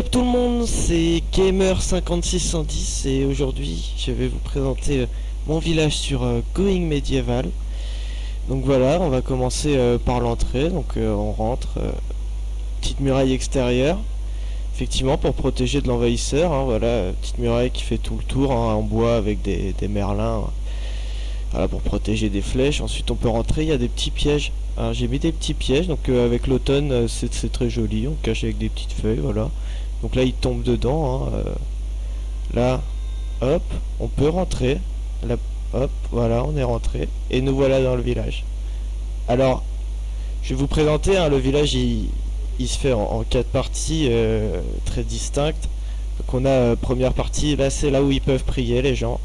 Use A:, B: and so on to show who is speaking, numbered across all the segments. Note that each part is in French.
A: Top tout le monde, c'est Gamer5610 et aujourd'hui je vais vous présenter mon village sur Going Medieval. Donc voilà, on va commencer par l'entrée, donc on rentre, petite muraille extérieure, effectivement pour protéger de l'envahisseur, hein, voilà, petite muraille qui fait tout le tour hein, en bois avec des merlins, voilà, pour protéger des flèches. Ensuite on peut rentrer, il y a des petits pièges. Alors, j'ai mis des petits pièges, donc avec l'automne c'est très joli, on cache avec des petites feuilles, voilà. Donc là il tombe dedans, hein, là, hop, on peut rentrer, là, hop, voilà, on est rentré, et nous voilà dans le village. Alors, je vais vous présenter, hein, le village il se fait en 4 parties très distinctes. Donc on a première partie, là c'est là où ils peuvent prier les gens,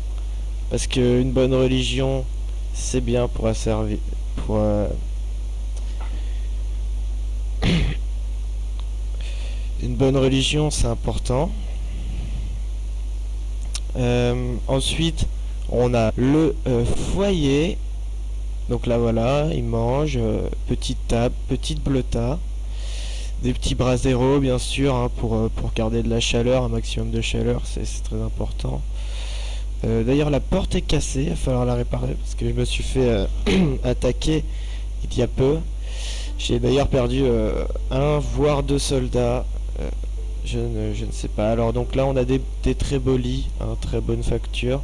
A: parce qu'une bonne religion c'est bien pour servir, pour une bonne religion c'est important. Ensuite on a le foyer, donc là voilà ils mangent, petite table, petite bleuta, des petits braseros bien sûr hein, pour garder de la chaleur, un maximum de chaleur, c'est très important. D'ailleurs la porte est cassée, il va falloir la réparer parce que je me suis fait attaquer il y a peu. J'ai d'ailleurs perdu un voire deux soldats, je ne sais pas. Alors donc là on a des très beaux lits, hein, très bonne facture.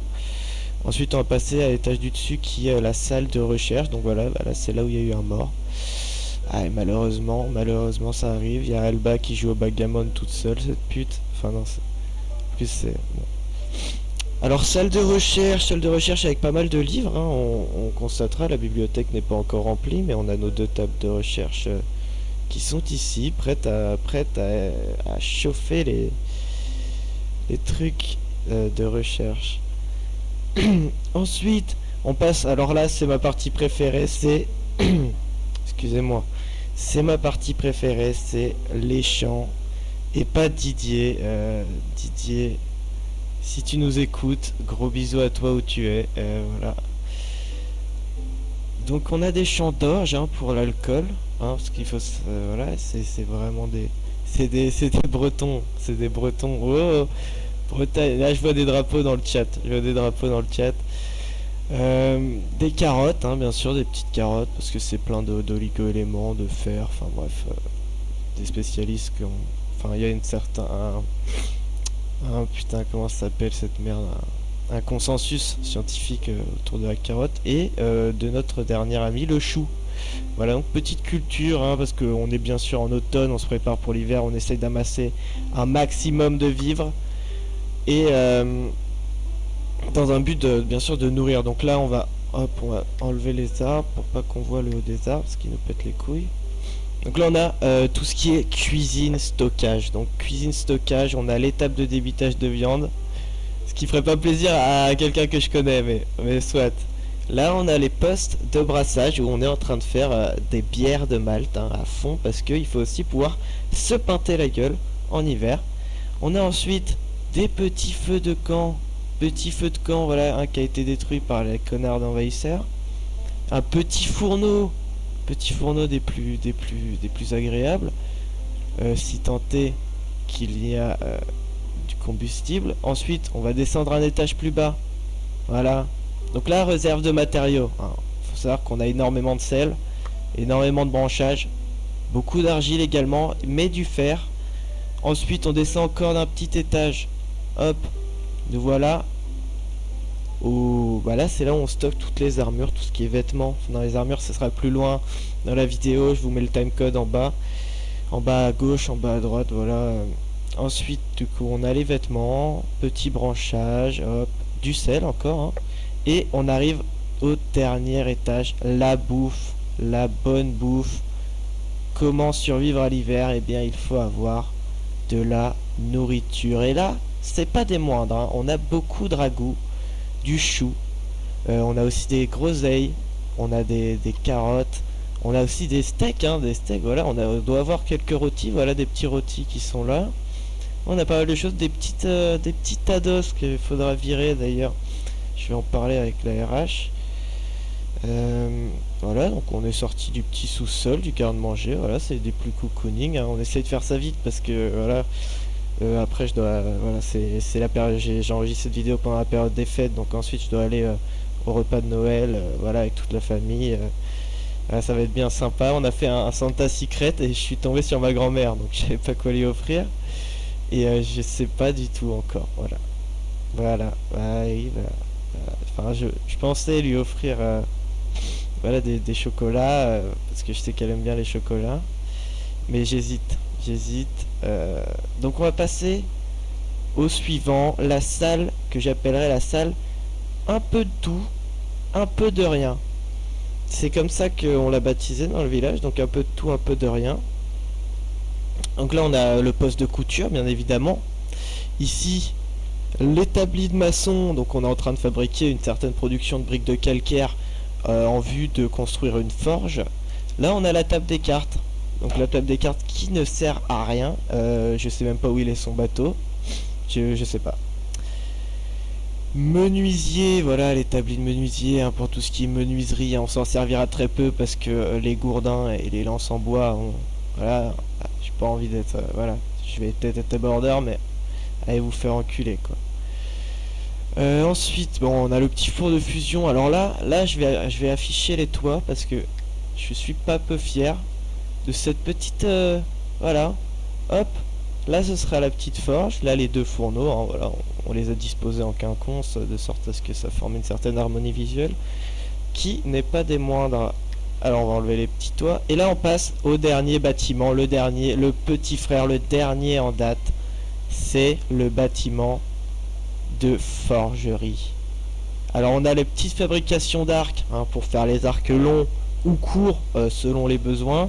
A: Ensuite on va passer à l'étage du dessus qui est la salle de recherche. Donc voilà, c'est là où il y a eu un mort. Ah, et malheureusement ça arrive. Il y a Alba qui joue au backgammon toute seule, cette pute. Enfin non, plus c'est bon. Alors salle de recherche avec pas mal de livres, hein. On constatera, la bibliothèque n'est pas encore remplie, mais on a nos deux tables de recherche qui sont ici, prêtes à chauffer les trucs de recherche. Ensuite, on passe, alors là c'est ma partie préférée, c'est... Excusez-moi. C'est ma partie préférée, c'est les champs. Et pas Didier. Didier, si tu nous écoutes, gros bisous à toi où tu es. Voilà. Donc on a des champs d'orge hein, pour l'alcool. Hein, parce qu'il faut... voilà, c'est vraiment des... C'est des Bretons. C'est des Bretons. Oh, Bretagne. Là je vois des drapeaux dans le chat. Des carottes, hein, bien sûr, des petites carottes, parce que c'est plein d'oligo-éléments, de fer, enfin bref, des spécialistes qui ont... Enfin, il y a une certain... putain, comment ça s'appelle cette merde, un consensus scientifique autour de la carotte, et de notre dernier ami, le chou. Voilà, donc petite culture, hein, parce qu'on est bien sûr en automne, on se prépare pour l'hiver, on essaye d'amasser un maximum de vivres, et... dans un but de, bien sûr de nourrir. Donc là on va enlever les arbres pour pas qu'on voit le haut des arbres, ce qui nous pète les couilles. Donc là on a tout ce qui est cuisine stockage. Donc cuisine stockage, on a l'étape de débitage de viande, ce qui ferait pas plaisir à quelqu'un que je connais, mais soit. Là on a les postes de brassage où on est en train de faire des bières de Malte hein, à fond, parce qu'il faut aussi pouvoir se pinter la gueule en hiver. On a ensuite des petits feux de camp. Petit feu de camp, voilà, un qui a été détruit par les connards d'envahisseurs. Un petit fourneau des plus agréables, si tant est qu'il y a du combustible. Ensuite, on va descendre un étage plus bas. Voilà. Donc là, réserve de matériaux. Hein. Faut savoir qu'on a énormément de sel, énormément de branchages, beaucoup d'argile également, mais du fer. Ensuite, on descend encore d'un petit étage. Hop. Nous voilà voilà, c'est là où on stocke toutes les armures, tout ce qui est vêtements. Dans les armures, ce sera plus loin dans la vidéo. Je vous mets le timecode en bas à gauche, en bas à droite. Voilà. Ensuite, du coup, on a les vêtements, petit branchage, hop, du sel encore. Hein. Et on arrive au dernier étage, la bouffe, la bonne bouffe. Comment survivre à l'hiver? Eh bien, il faut avoir de la nourriture. Et là, c'est pas des moindres, hein. On a beaucoup de ragoûts, du chou, on a aussi des groseilles, on a des carottes, on a aussi des steaks, hein, voilà, on doit avoir quelques rôtis, voilà des petits rôtis qui sont là. On a pas mal de choses, des petits tados qu'il faudra virer d'ailleurs, je vais en parler avec la RH. Voilà, donc on est sorti du petit sous-sol, du garde-manger, voilà, c'est des plus cocooning, hein. On essaye de faire ça vite parce que voilà, Après je dois voilà, c'est la période, j'ai enregistré cette vidéo pendant la période des fêtes, donc ensuite je dois aller au repas de Noël, voilà, avec toute la famille. Voilà, ça va être bien sympa. On a fait un Santa Secret et je suis tombé sur ma grand-mère, donc je savais pas quoi lui offrir et je sais pas du tout encore. Voilà, voilà, ouais, oui, voilà. Enfin, je pensais lui offrir voilà, des chocolats parce que je sais qu'elle aime bien les chocolats, mais j'hésite. Donc on va passer au suivant, la salle que j'appellerais la salle un peu de tout, un peu de rien. C'est comme ça qu'on l'a baptisé dans le village, donc un peu de tout, un peu de rien. Donc là on a le poste de couture bien évidemment. Ici l'établi de maçon, donc on est en train de fabriquer une certaine production de briques de calcaire en vue de construire une forge. Là on a la table des cartes. Donc la table des cartes qui ne sert à rien. Je sais même pas où il est son bateau. Je sais pas. Menuisier, voilà l'établi de menuisier pour tout ce qui est menuiserie, on s'en servira très peu parce que les gourdins et les lances en bois, voilà, j'ai pas envie d'être, voilà, je vais peut-être être border mais allez vous faire enculer quoi. Ensuite, bon, on a le petit four de fusion. Alors là, je vais afficher les toits parce que je suis pas peu fier de cette petite, voilà, hop. Là, ce sera la petite forge. Là, les deux fourneaux, hein, voilà, on les a disposés en quinconce de sorte à ce que ça forme une certaine harmonie visuelle qui n'est pas des moindres. Alors, on va enlever les petits toits. Et là, on passe au dernier bâtiment, le dernier, le petit frère, le dernier en date. C'est le bâtiment de forgerie. Alors, on a les petites fabrications d'arcs hein, pour faire les arcs longs ou courts selon les besoins.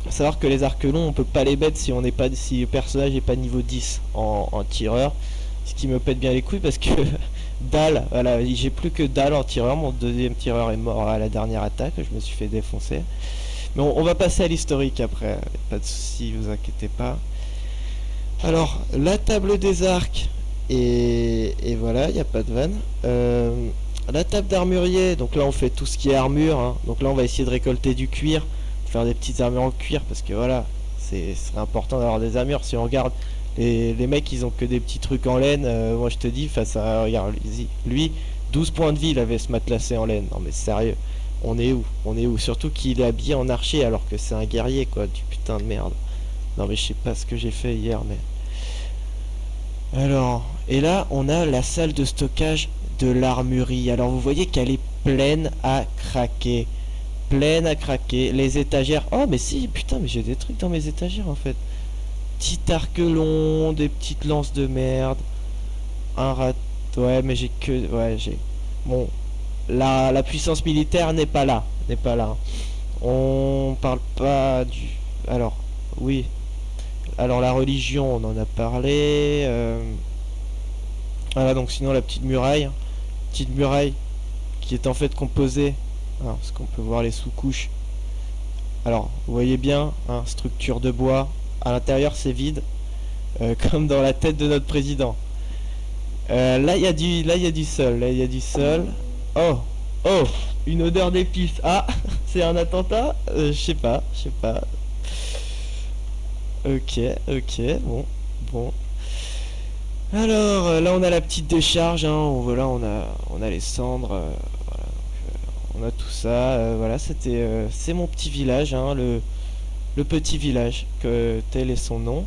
A: Faut savoir que les arcs longs on peut pas les mettre si on n'est pas si le personnage n'est pas niveau 10 en tireur, ce qui me pète bien les couilles parce que Dalle, voilà, j'ai plus que Dalle en tireur, mon deuxième tireur est mort à la dernière attaque, je me suis fait défoncer. Mais on va passer à l'historique après, pas de soucis, vous inquiétez pas. Alors, la table des arcs, et voilà, il n'y a pas de vanne. La table d'armurier, donc là on fait tout ce qui est armure, hein. Donc là on va essayer de récolter du cuir, faire des petites armures en cuir, parce que voilà, c'est important d'avoir des armures. Si on regarde les mecs, ils ont que des petits trucs en laine, moi je te dis, face à, regarde, lui, 12 points de vie, il avait ce matelassé en laine, non mais sérieux, on est où? On est où? Surtout qu'il est habillé en archer alors que c'est un guerrier quoi, du putain de merde. Non mais je sais pas ce que j'ai fait hier, mais... Alors, et là on a la salle de stockage de l'armurerie. Alors vous voyez qu'elle est pleine à craquer. Pleine à craquer. Les étagères... Oh mais si, putain, mais j'ai des trucs dans mes étagères en fait. Petit arc long, des petites lances de merde. Un rat... Ouais mais j'ai que... Ouais j'ai... Bon, la puissance militaire n'est pas là. N'est pas là. On parle pas du... Alors, oui. Alors la religion, on en a parlé. Voilà, donc sinon la petite muraille. Petite muraille qui est en fait composée... Alors, parce qu'on peut voir les sous-couches. Alors, vous voyez bien, hein, structure de bois. À l'intérieur, c'est vide. Comme dans la tête de notre président. Là, il y a du sol. Là, il y a du sol. Oh, oh, une odeur d'épices. Ah, c'est un attentat. Je sais pas, je sais pas. Ok, ok, bon. Alors, là, on a la petite décharge. Hein, voilà, on a les cendres. Voilà, donc, on a tout ça. Voilà, c'est mon petit village, hein, le petit village, que tel est son nom.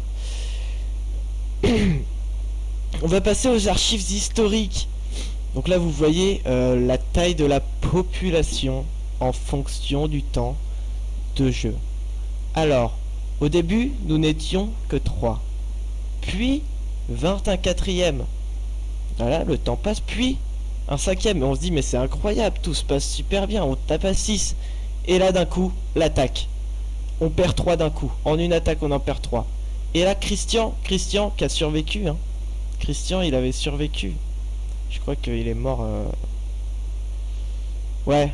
A: On va passer aux archives historiques. Donc là vous voyez la taille de la population en fonction du temps de jeu. Alors, au début nous n'étions que 3. Puis vint un quatrième. Voilà, le temps passe, puis un cinquième. Et on se dit mais c'est incroyable, tout se passe super bien, on tape à 6. Et là d'un coup, l'attaque. On perd 3 d'un coup. En une attaque on en perd 3. Et là Christian qui a survécu, hein. Christian il avait survécu. Je crois qu'il est mort. Ouais.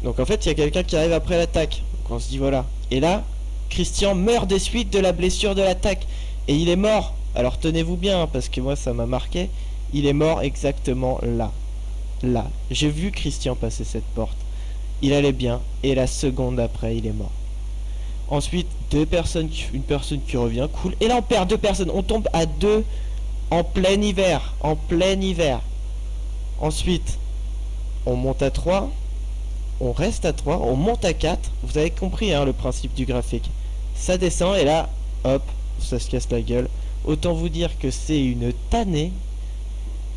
A: Donc en fait il y a quelqu'un qui arrive après l'attaque. Donc on se dit voilà. Et là Christian meurt des suites de la blessure de l'attaque. Et il est mort. Alors tenez-vous bien hein, parce que moi ça m'a marqué. Il est mort exactement là. Là. J'ai vu Christian passer cette porte. Il allait bien. Et la seconde après il est mort. Ensuite, une personne qui revient, cool. Et là, on perd 2 personnes. On tombe à 2 en plein hiver. En plein hiver. Ensuite, on monte à 3. On reste à 3. On monte à 4. Vous avez compris hein, le principe du graphique. Ça descend et là, hop, ça se casse la gueule. Autant vous dire que c'est une tannée.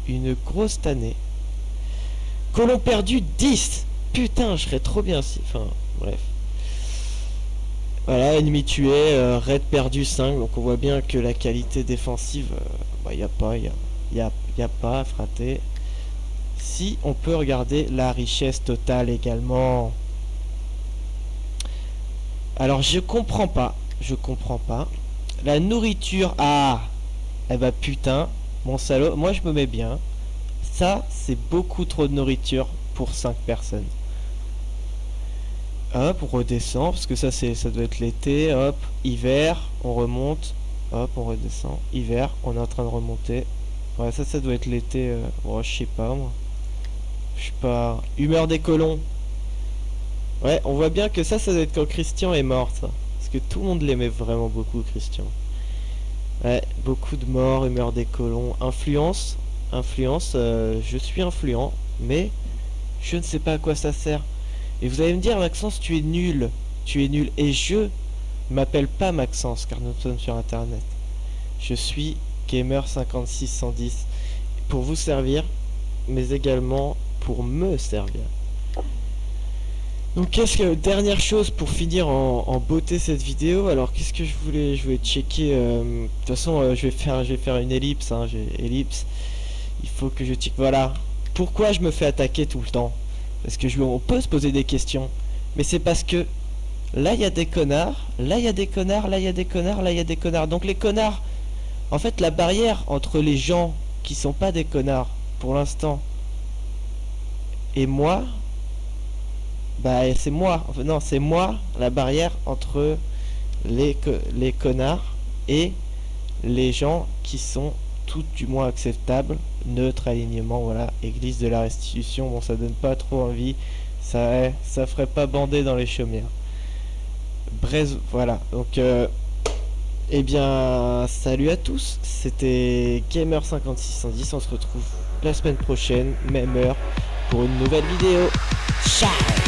A: Une grosse tannée. Colon perdu 10. Putain, je serais trop bien si... Enfin, bref. Voilà, ennemi tué, raid perdu 5. Donc on voit bien que la qualité défensive, bah, y a pas à frater. Si on peut regarder la richesse totale également. Alors je comprends pas. La nourriture, ah, eh bah putain, mon salaud, moi je me mets bien. Ça, c'est beaucoup trop de nourriture pour 5 personnes. Hop, on redescend, parce que ça doit être l'été. Hop, hiver, on remonte. Hop, on redescend. Hiver, on est en train de remonter. Ouais, ça doit être l'été. Bon, je sais pas, moi. Je sais pas. Humeur des colons. Ouais, on voit bien que ça doit être quand Christian est mort, ça. Parce que tout le monde l'aimait vraiment beaucoup, Christian. Ouais, beaucoup de morts, humeur des colons. Influence. Je suis influent, mais je ne sais pas à quoi ça sert. Et vous allez me dire, Maxence, tu es nul. Et je m'appelle pas Maxence, car nous sommes sur Internet. Je suis Gamer56110 pour vous servir, mais également pour me servir. Donc dernière chose pour finir en beauté cette vidéo. Alors qu'est-ce que je voulais checker. De toute façon, je vais faire une ellipse. Hein, ellipse. Il faut que je check. Voilà. Pourquoi je me fais attaquer tout le temps? Parce que on peut se poser des questions. Mais c'est parce que là il y a des connards, là il y a des connards, là il y a des connards, là il y a des connards. Donc les connards, en fait la barrière entre les gens qui sont pas des connards pour l'instant et moi, bah c'est moi. Enfin, non, c'est moi la barrière entre les connards et les gens qui sont tout du moins acceptables. Neutre, alignement, voilà, église de la restitution. Bon, ça donne pas trop envie, ça ferait pas bander dans les chaumières. Bref, voilà, donc eh bien salut à tous, c'était Gamer56110. On se retrouve la semaine prochaine, même heure, pour une nouvelle vidéo. Ciao.